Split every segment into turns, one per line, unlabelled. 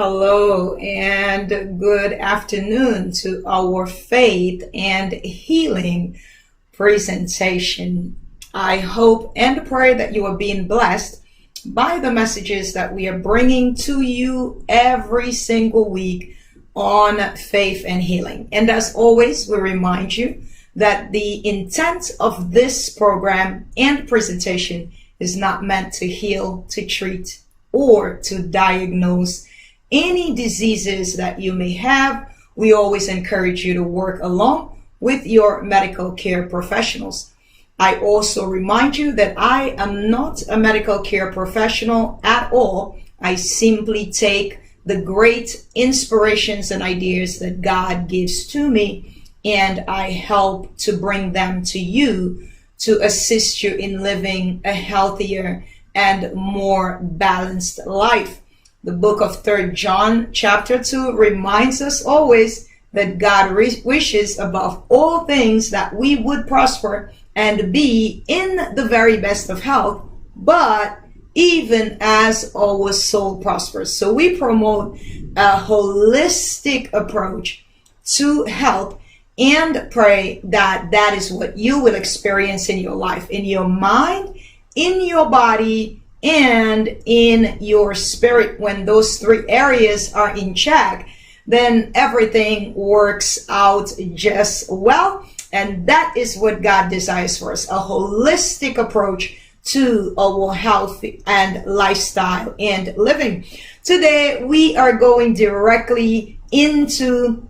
Hello and good afternoon to our faith and healing presentation. I hope and pray that you are being blessed by the messages that we are bringing to you every single week on faith and healing. And as always, we remind you that the intent of this program and presentation is not meant to heal, to treat, or to diagnose any diseases that you may have. We always encourage you to work along with your medical care professionals. I also remind you that I am not a medical care professional at all. I simply take the great inspirations and ideas that God gives to me, and I help to bring them to you to assist you in living a healthier and more balanced life. The book of 3 John chapter 2 reminds us always that God wishes above all things that we would prosper and be in the very best of health, but even as our soul prospers. So we promote a holistic approach to health and pray that that is what you will experience in your life, in your mind, in your body, and in your spirit. When those three areas are in check, then everything works out just well. And that is what God desires for us, a holistic approach to our health and lifestyle and living. Today, we are going directly into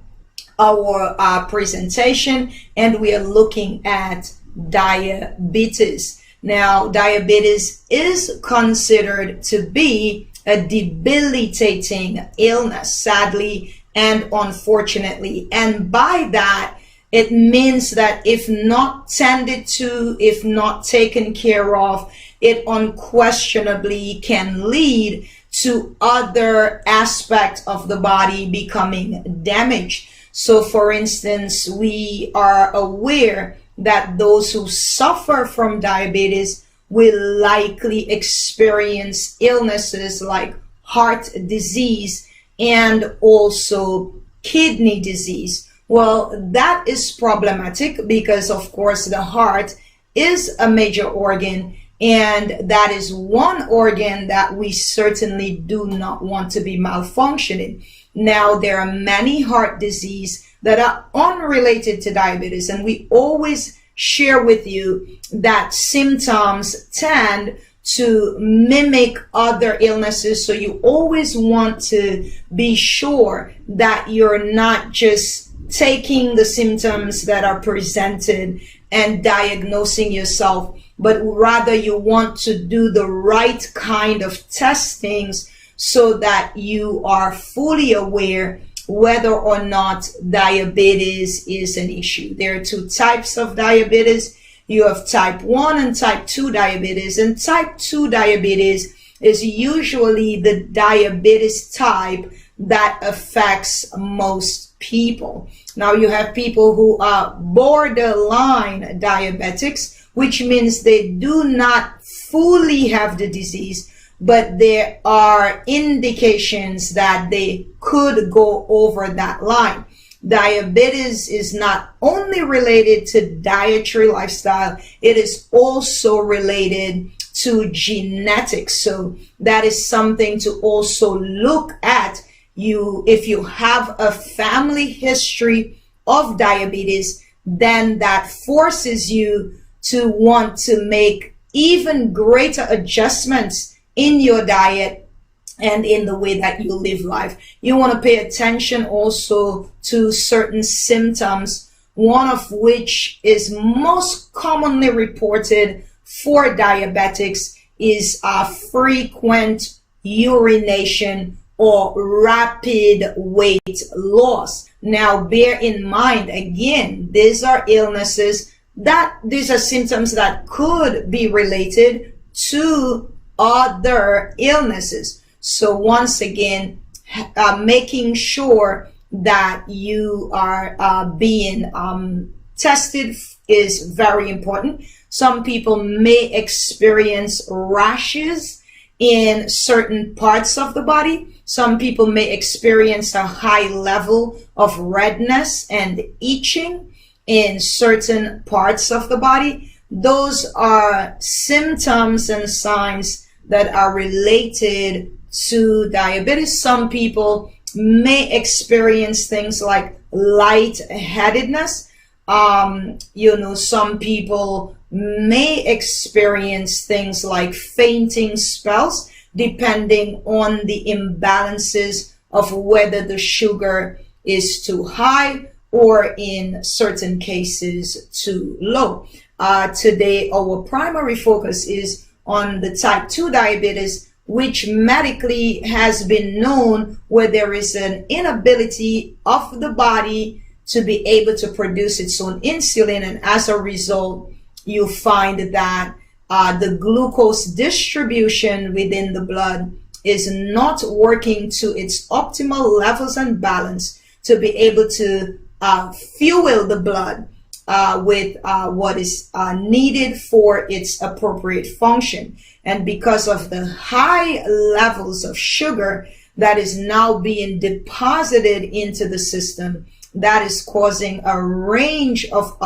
our presentation, and we are looking at diabetes. Now, diabetes is considered to be a debilitating illness, sadly and unfortunately. And by that, it means that if not tended to, if not taken care of, it unquestionably can lead to other aspects of the body becoming damaged. So, for instance, we are aware that those who suffer from diabetes will likely experience illnesses like heart disease and also kidney disease. Well, that is problematic because, of course, the heart is a major organ, and that is one organ that we certainly do not want to be malfunctioning. Now, there are many heart disease that are unrelated to diabetes, and we always share with you that symptoms tend to mimic other illnesses. So you always want to be sure that you're not just taking the symptoms that are presented and diagnosing yourself, but rather you want to do the right kind of testings so that you are fully aware whether or not diabetes is an issue. There are two types of diabetes. You have type 1 and type 2 diabetes. And type 2 diabetes is usually the diabetes type that affects most people. Now, you have people who are borderline diabetics, which means they do not fully have the disease, but there are indications that they could go over that line. Diabetes is not only related to dietary lifestyle, it is also related to genetics. So that is something to also look at. If you have a family history of diabetes, then that forces you to want to make even greater adjustments in your diet and in the way that you live life. You want to pay attention also to certain symptoms, one of which is most commonly reported for diabetics is frequent urination or rapid weight loss. Now, bear in mind, again, these are these are symptoms that could be related to other illnesses. So once again, making sure that you are being tested is very important. Some people may experience rashes in certain parts of the body. Some people may experience a high level of redness and itching in certain parts of the body. Those are symptoms and signs that are related to diabetes. Some people may experience things like lightheadedness. Some people may experience things like fainting spells, depending on the imbalances of whether the sugar is too high or in certain cases too low. Today, our primary focus is on the type 2 diabetes, which medically has been known where there is an inability of the body to be able to produce its own insulin, and as a result, you find that the glucose distribution within the blood is not working to its optimal levels and balance to be able to fuel the blood with what is needed for its appropriate function. And because of the high levels of sugar that is now being deposited into the system, that is causing a range of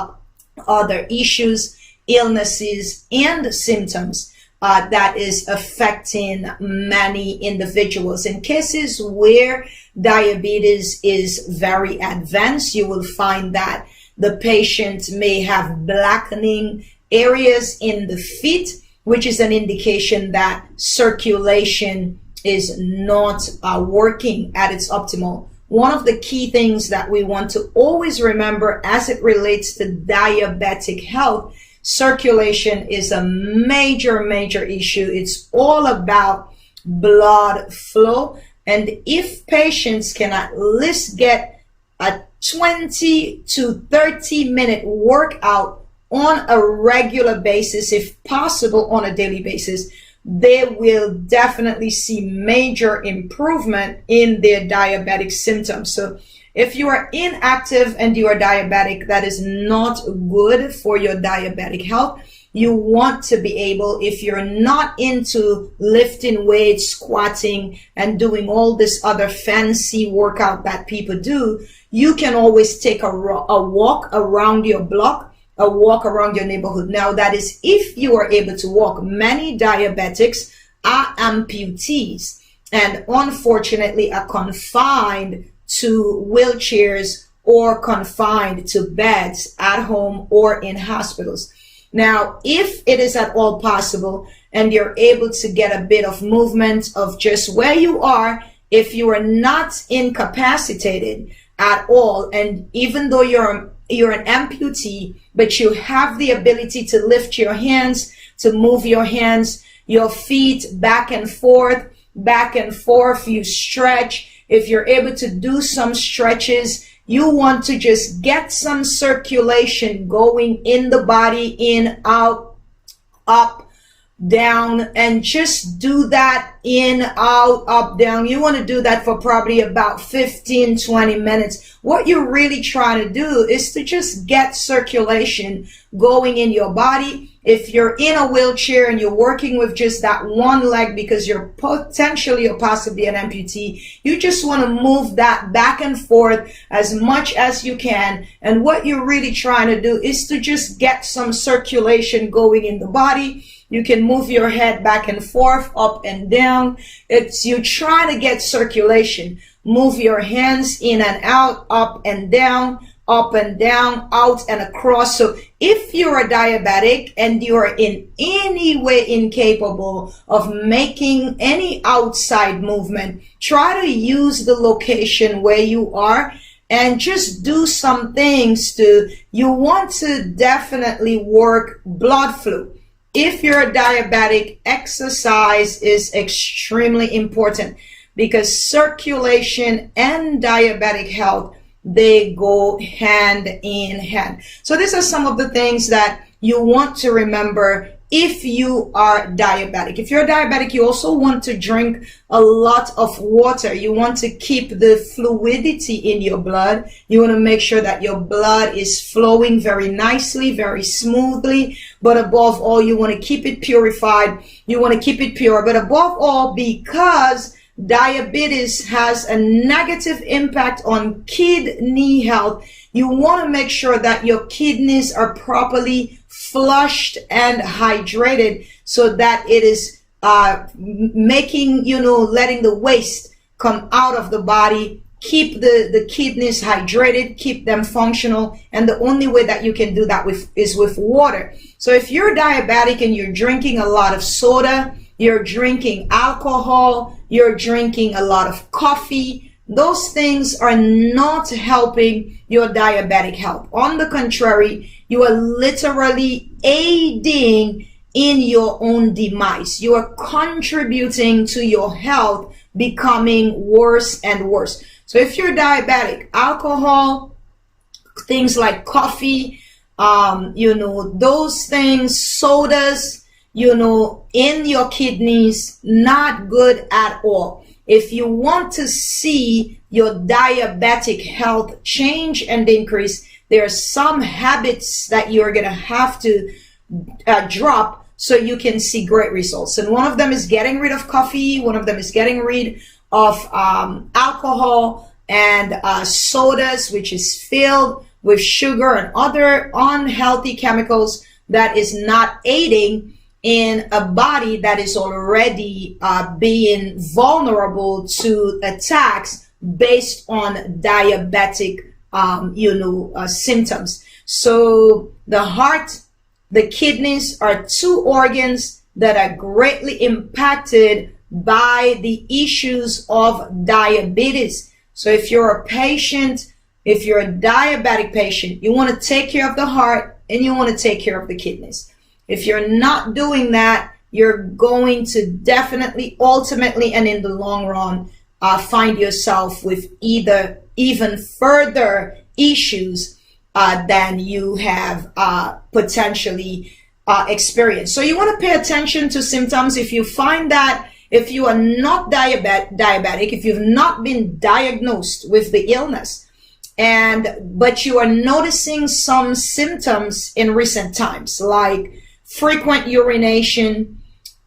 other issues, illnesses, and symptoms that is affecting many individuals. In cases where diabetes is very advanced, you will find that the patient may have blackening areas in the feet, which is an indication that circulation is not working at its optimal. One of the key things that we want to always remember as it relates to diabetic health, circulation is a major issue. It's all about blood flow. And if patients can at least get a 20 to 30 minute workout on a regular basis, if possible on a daily basis, they will definitely see major improvement in their diabetic symptoms. So if you are inactive and you are diabetic, that is not good for your diabetic health. You want to be able, if you're not into lifting weights, squatting, and doing all this other fancy workout that people do, you can always take a walk around your block, a walk around your neighborhood. Now, that is if you are able to walk. Many diabetics are amputees and unfortunately are confined to wheelchairs or confined to beds at home or in hospitals. Now, if it is at all possible and you're able to get a bit of movement of just where you are, if you are not incapacitated at all, and even though you're an amputee, but you have the ability to lift your hands, to move your hands, your feet back and forth, you stretch. If you're able to do some stretches, you want to just get some circulation going in the body, in, out, up, down, and just do that in, out, up, down. You want to do that for probably about 15-20 minutes. What you're really trying to do is to just get circulation going in your body. If you're in a wheelchair and you're working with just that one leg because you're potentially or possibly an amputee, you just want to move that back and forth as much as you can. And what you're really trying to do is to just get some circulation going in the body. You can move your head back and forth, up and down. It's you trying to get circulation. Move your hands in and out, up and down, out and across. So if you're a diabetic and you're in any way incapable of making any outside movement, try to use the location where you are and just do some things you want to definitely work blood flow. If you're a diabetic, exercise is extremely important because circulation and diabetic health, they go hand in hand. So these are some of the things that you want to remember if you are diabetic. If you're diabetic, you also want to drink a lot of water. You want to keep the fluidity in your blood. You want to make sure that your blood is flowing very nicely, very smoothly. But above all, you want to keep it purified. You want to keep it pure. But above all, because diabetes has a negative impact on kidney health, you want to make sure that your kidneys are properly flushed and hydrated so that it is making, letting the waste come out of the body. Keep the kidneys hydrated, keep them functional, and the only way that you can do that is with water. So if you're diabetic and you're drinking a lot of soda, you're drinking alcohol, you're drinking a lot of coffee, those things are not helping your diabetic health. On the contrary, you are literally aiding in your own demise. You are contributing to your health becoming worse and worse. So if you're diabetic, alcohol, things like coffee, those things, sodas, in your kidneys, not good at all. If you want to see your diabetic health change and increase, there are some habits that you're going to have to drop so you can see great results. And one of them is getting rid of coffee. One of them is getting rid of alcohol and sodas, which is filled with sugar and other unhealthy chemicals that is not aiding in a body that is already being vulnerable to attacks based on diabetic symptoms. So the heart, the kidneys are two organs that are greatly impacted by the issues of diabetes. So if you're a patient, if you're a diabetic patient, you want to take care of the heart and you want to take care of the kidneys. If you're not doing that, you're going to definitely, ultimately, and in the long run, find yourself with even further issues than you have potentially experienced. So you want to pay attention to symptoms. If you find that if you are not diabetic, if you've not been diagnosed with the illness, but you are noticing some symptoms in recent times, like frequent urination,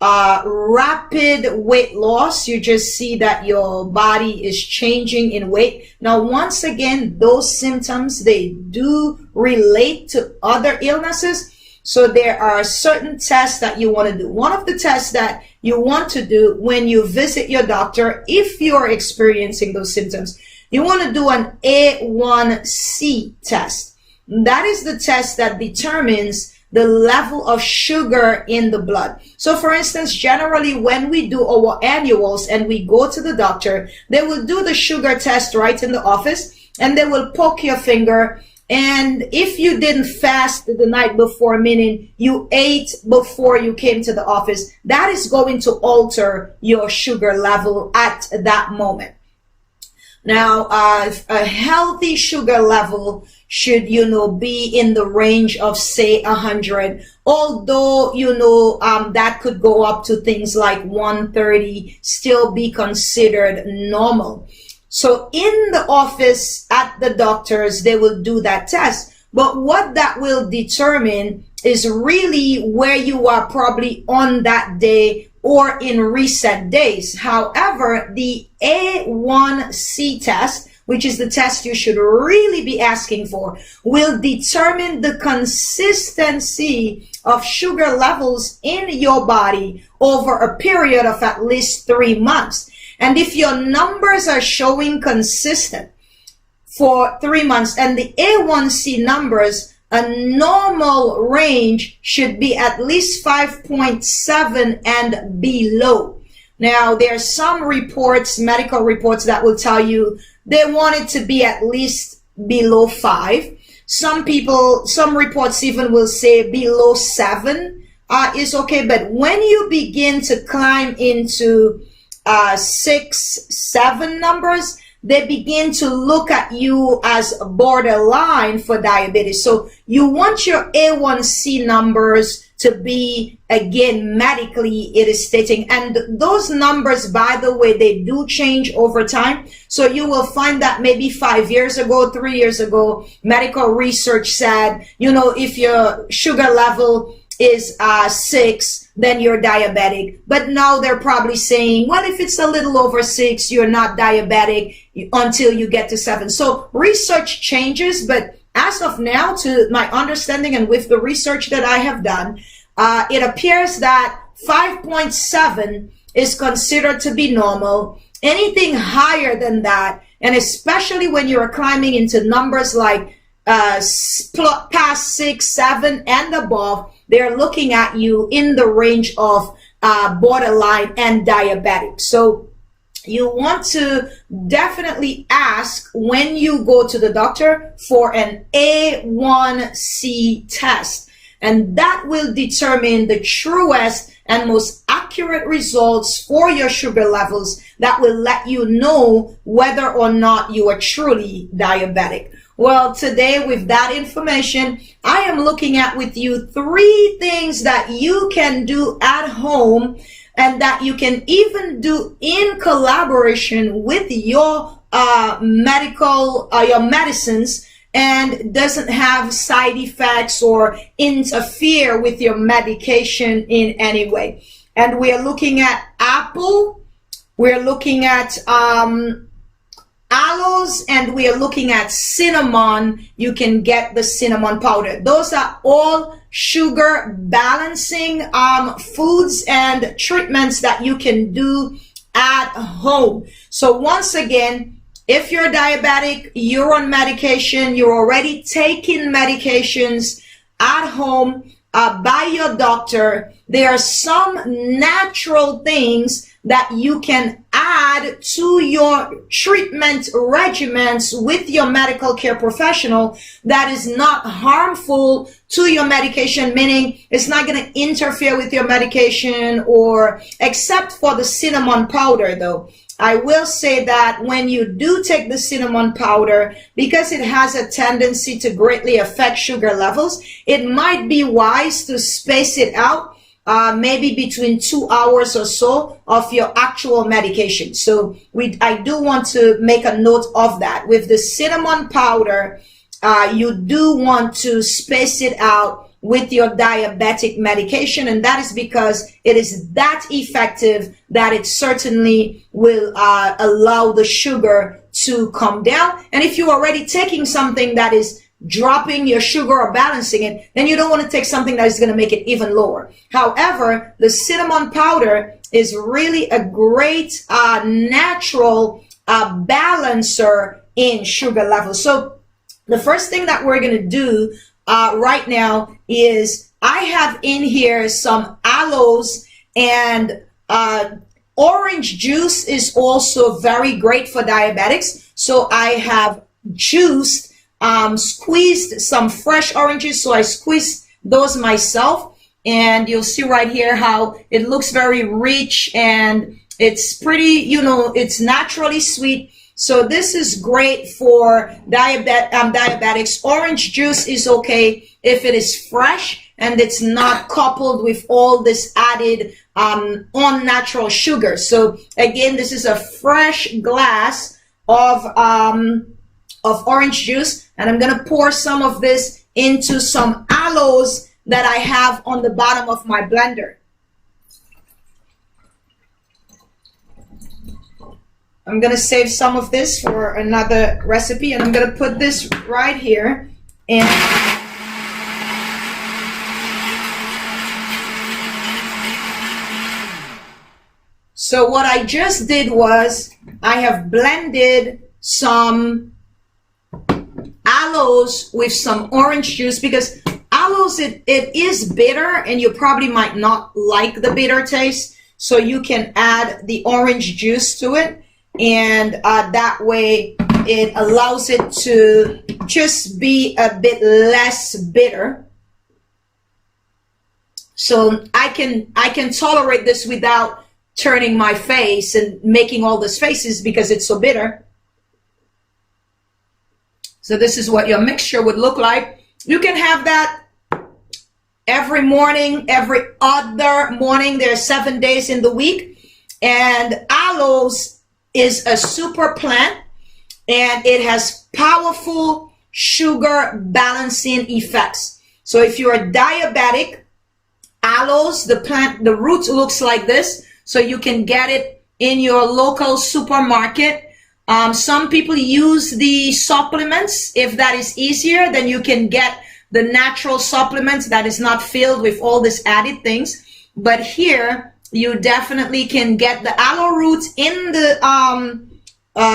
rapid weight loss, you just see that your body is changing in weight. Now, once again, those symptoms, they do relate to other illnesses. So there are certain tests that you want to do. One of the tests that you want to do when you visit your doctor, if you're experiencing those symptoms, you want to do an A1c test. That is the test that determines the level of sugar in the blood. So for instance, generally when we do our annuals and we go to the doctor, they will do the sugar test right in the office and they will poke your finger. And if you didn't fast the night before, meaning you ate before you came to the office, that is going to alter your sugar level at that moment. Now, a healthy sugar level should, be in the range of, say, 100. Although, that could go up to things like 130, still be considered normal. So in the office at the doctors, they will do that test. But what that will determine is really where you are probably on that day or in recent days. However, the A1c test, which is the test you should really be asking for, will determine the consistency of sugar levels in your body over a period of at least 3 months. And if your numbers are showing consistent for 3 months and the A1c numbers, a normal range should be at least 5.7 and below. Now, there are some reports, medical reports, that will tell you they want it to be at least below 5. Some reports even will say below 7 is okay. But when you begin to climb into 6, 7 numbers, they begin to look at you as borderline for diabetes. So you want your A1c numbers to be, again, medically it is stating. And those numbers, by the way, they do change over time. So you will find that maybe 5 years ago, 3 years ago, medical research said, if your sugar level is 6, then you're diabetic. But now they're probably saying, well, if it's a little over 6, you're not diabetic until you get to 7. So research changes, but as of now, to my understanding and with the research that I have done, it appears that 5.7 is considered to be normal. Anything higher than that, and especially when you're climbing into numbers like past 6, 7, and above, they're looking at you in the range of borderline and diabetic. So you want to definitely ask when you go to the doctor for an A1c test, and that will determine the truest and most accurate results for your sugar levels that will let you know whether or not you are truly diabetic. Well, today with that information, I am looking at with you 3 things that you can do at home and that you can even do in collaboration with your your medicines, and doesn't have side effects or interfere with your medication in any way. And we are looking at apple, we're looking at aloes, and we are looking at cinnamon. You can get the cinnamon powder. Those are all sugar balancing foods and treatments that you can do at home. So once again, if you're diabetic, you're on medication, you're already taking medications at home by your doctor, there are some natural things that you can add to your treatment regimens with your medical care professional that is not harmful to your medication, meaning it's not going to interfere with your medication, or except for the cinnamon powder though. I will say that when you do take the cinnamon powder, because it has a tendency to greatly affect sugar levels, it might be wise to space it out, maybe between 2 hours or so of your actual medication. So I do want to make a note of that. With the cinnamon powder, you do want to space it out with your diabetic medication, and that is because it is that effective that it certainly will allow the sugar to come down. And if you're already taking something that is dropping your sugar or balancing it, then you don't want to take something that is going to make it even lower. However, the cinnamon powder is really a great natural balancer in sugar levels. So the first thing that we're going to do right now is I have in here some aloes, and orange juice is also very great for diabetics. So I have juiced, squeezed some fresh oranges. So I squeezed those myself, and you'll see right here how it looks very rich and it's pretty, it's naturally sweet. So this is great for diabetics. Orange juice is okay if it is fresh and it's not coupled with all this added unnatural sugar. So again, this is a fresh glass of orange juice, and I'm going to pour some of this into some aloes that I have on the bottom of my blender. I'm going to save some of this for another recipe, and I'm going to put this right here. And so what I just did was I have blended some aloes with some orange juice, because aloes, it is bitter and you probably might not like the bitter taste. So you can add the orange juice to it. And that way it allows it to just be a bit less bitter. So I can tolerate this without turning my face and making all these faces because it's so bitter. So this is what your mixture would look like. You can have that every morning, every other morning. There are 7 days in the week. And aloes is a super plant, and it has powerful sugar balancing effects. So if you're diabetic, aloes. The root looks like this, so you can get it in your local supermarket. Some people use the supplements. If that is easier, then you can get the natural supplements that is not filled with all these added things. But here, you definitely can get the aloe roots in the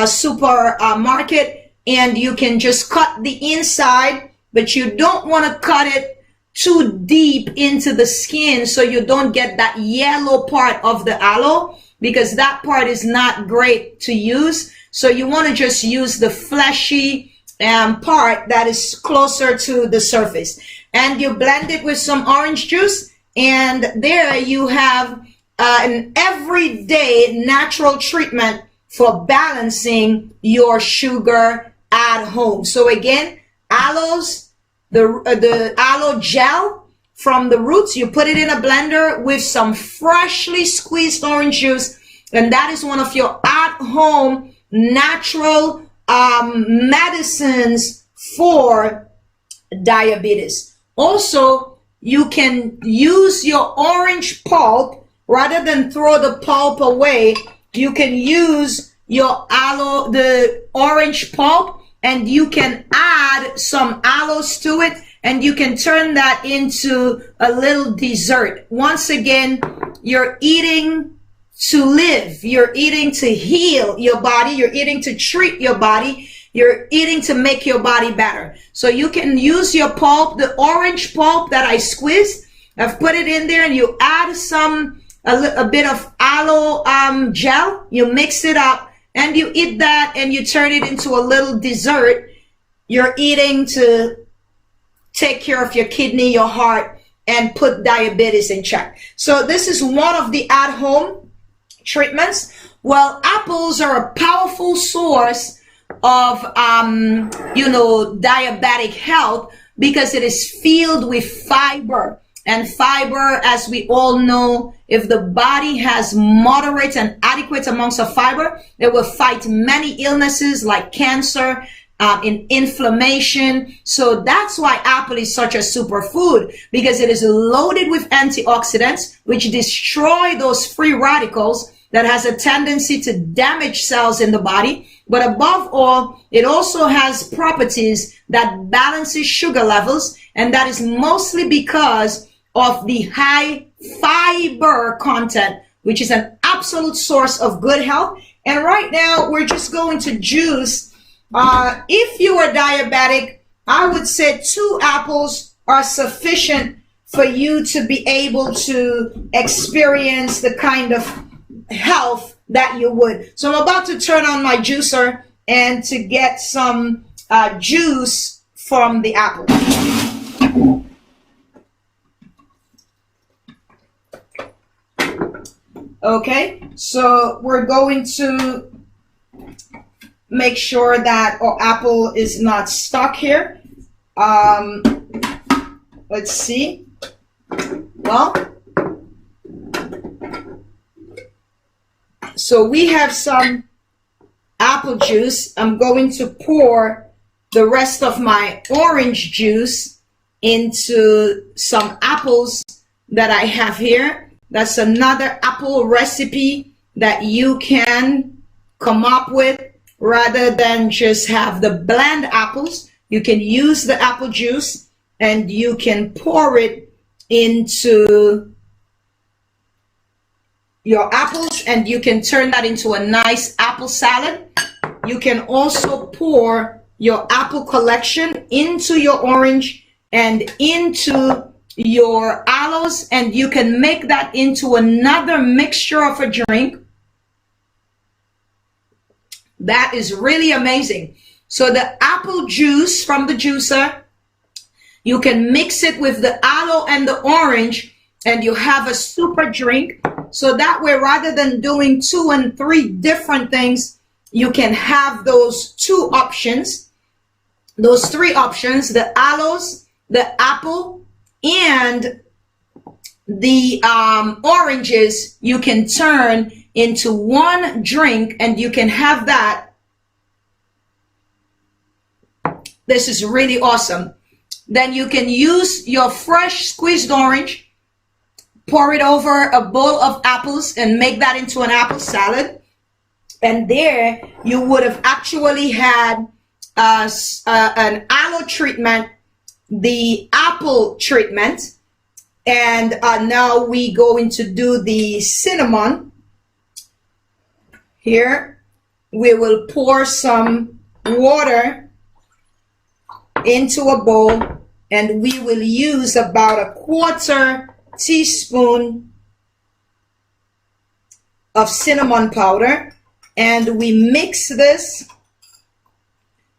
supermarket, and you can just cut the inside, but you don't want to cut it too deep into the skin so you don't get that yellow part of the aloe, because that part is not great to use. So you want to just use the fleshy part that is closer to the surface. And you blend it with some orange juice, and there you have an everyday natural treatment for balancing your sugar at home. So again, aloes, the aloe gel from the roots, you put it in a blender with some freshly squeezed orange juice, and that is one of your at-home natural medicines for diabetes. Also, you can use your orange pulp. Rather than throw the pulp away, you can use your aloe, the orange pulp, and you can add some aloes to it, and you can turn that into a little dessert. Once again, you're eating to live. You're eating to heal your body. You're eating to treat your body. You're eating to make your body better. So you can use your pulp, the orange pulp that I squeezed. I've put it in there, and you add a bit of aloe gel. You mix it up, and you eat that, and you turn it into a little dessert. You're eating to take care of your kidney, your heart, and put diabetes in check. So this is one of the at-home treatments. Well, apples are a powerful source of, diabetic health, because it is filled with fiber. And fiber, as we all know, if the body has moderate and adequate amounts of fiber, it will fight many illnesses like cancer, inflammation. So that's why apple is such a superfood, because it is loaded with antioxidants, which destroy those free radicals that has a tendency to damage cells in the body. But above all, it also has properties that balances sugar levels, and that is mostly because of the high fiber content, which is an absolute source of good health. And right now, we're just going to juice. If you are diabetic, I would say 2 apples are sufficient for you to be able to experience the kind of health that you would. So I'm about to turn on my juicer and to get some juice from the apple. Okay, so we're going to make sure that our apple is not stuck here. Let's see. Well, so we have some apple juice. I'm going to pour the rest of my orange juice into some apples that I have here. That's another apple recipe that you can come up with. Rather than just have the bland apples, you can use the apple juice, and you can pour it into your apples, and you can turn that into a nice apple salad. You can also pour your apple collection into your orange and into your aloes, and you can make that into another mixture of a drink. That is really amazing. So the apple juice from the juicer, you can mix it with the aloe and the orange, and you have a super drink. So that way, rather than doing 2 and 3 different things, you can have those 2 options, those 3 options: the aloes, the apple, and the oranges. You can turn into one drink, and you can have that. This is really awesome. Then you can use your fresh squeezed orange, pour it over a bowl of apples and make that into an apple salad. And there you would have actually had an aloe treatment, the apple treatment, and now we going to do the cinnamon. Here we will pour some water into a bowl, and we will use about 1/4 teaspoon of cinnamon powder, and we mix this.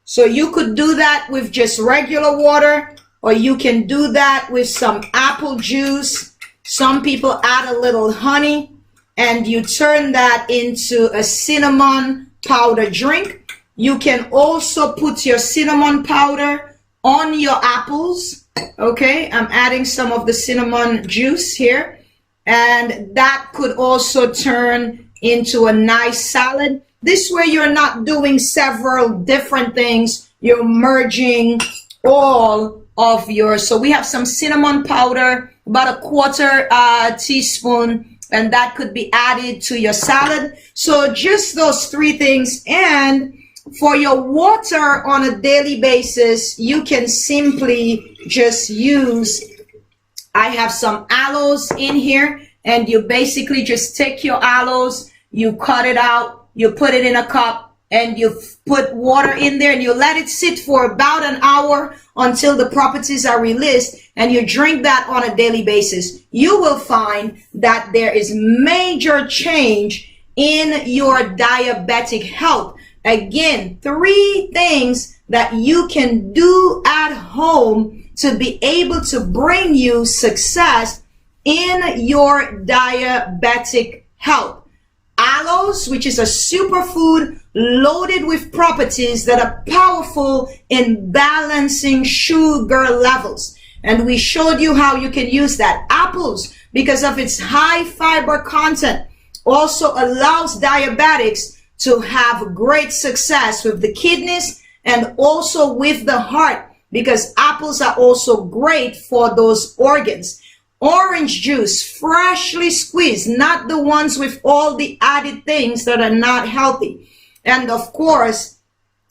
So you could do that with just regular water, or you can do that with some apple juice. Some people add a little honey, and you turn that into a cinnamon powder drink. You can also put your cinnamon powder on your apples. Okay, I'm adding some of the cinnamon juice here, and that could also turn into a nice salad. This way you're not doing several different things. You're merging all of yours. So we have some cinnamon powder, about 1/4 teaspoon, and that could be added to your salad. So just those 3 things. And for your water on a daily basis, you can simply just use, I have some aloes in here, and you basically just take your aloes, you cut it out, you put it in a cup, and you put water in there, and you let it sit for about an hour until the properties are released, and you drink that on a daily basis. You will find that there is major change in your diabetic health. Again, 3 things that you can do at home to be able to bring you success in your diabetic health. Aloes, which is a superfood loaded with properties that are powerful in balancing sugar levels. And we showed you how you can use that. Apples, because of its high fiber content, also allows diabetics to have great success with the kidneys and also with the heart, because apples are also great for those organs. Orange juice, freshly squeezed, not the ones with all the added things that are not healthy. And of course,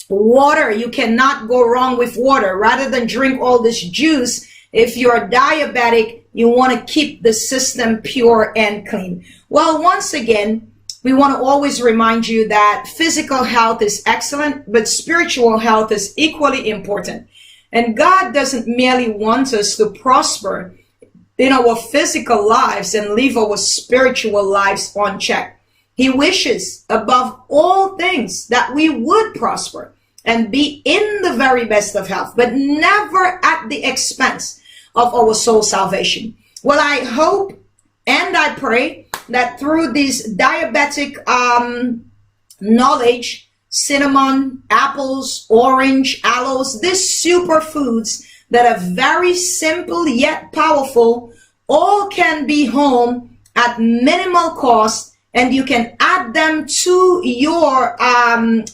water. You cannot go wrong with water. Rather than drink all this juice, if you're diabetic, you want to keep the system pure and clean. Well, once again, we want to always remind you that physical health is excellent, but spiritual health is equally important. And God doesn't merely want us to prosper in our physical lives and leave our spiritual lives unchecked. He wishes above all things that we would prosper and be in the very best of health, but never at the expense of our soul salvation. Well, I hope and I pray that through this diabetic knowledge, cinnamon, apples, orange, aloes, these superfoods that are very simple yet powerful, all can be home at minimal cost, and you can add them to your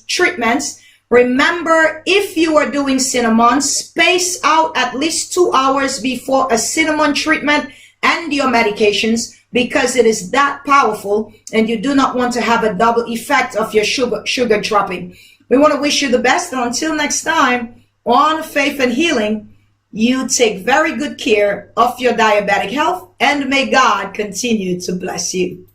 treatments. Remember, if you are doing cinnamon, space out at least 2 hours before a cinnamon treatment and your medications, because it is that powerful, and you do not want to have a double effect of your sugar dropping. We want to wish you the best, and until next time on Faith and Healing, you take very good care of your diabetic health, and may God continue to bless you.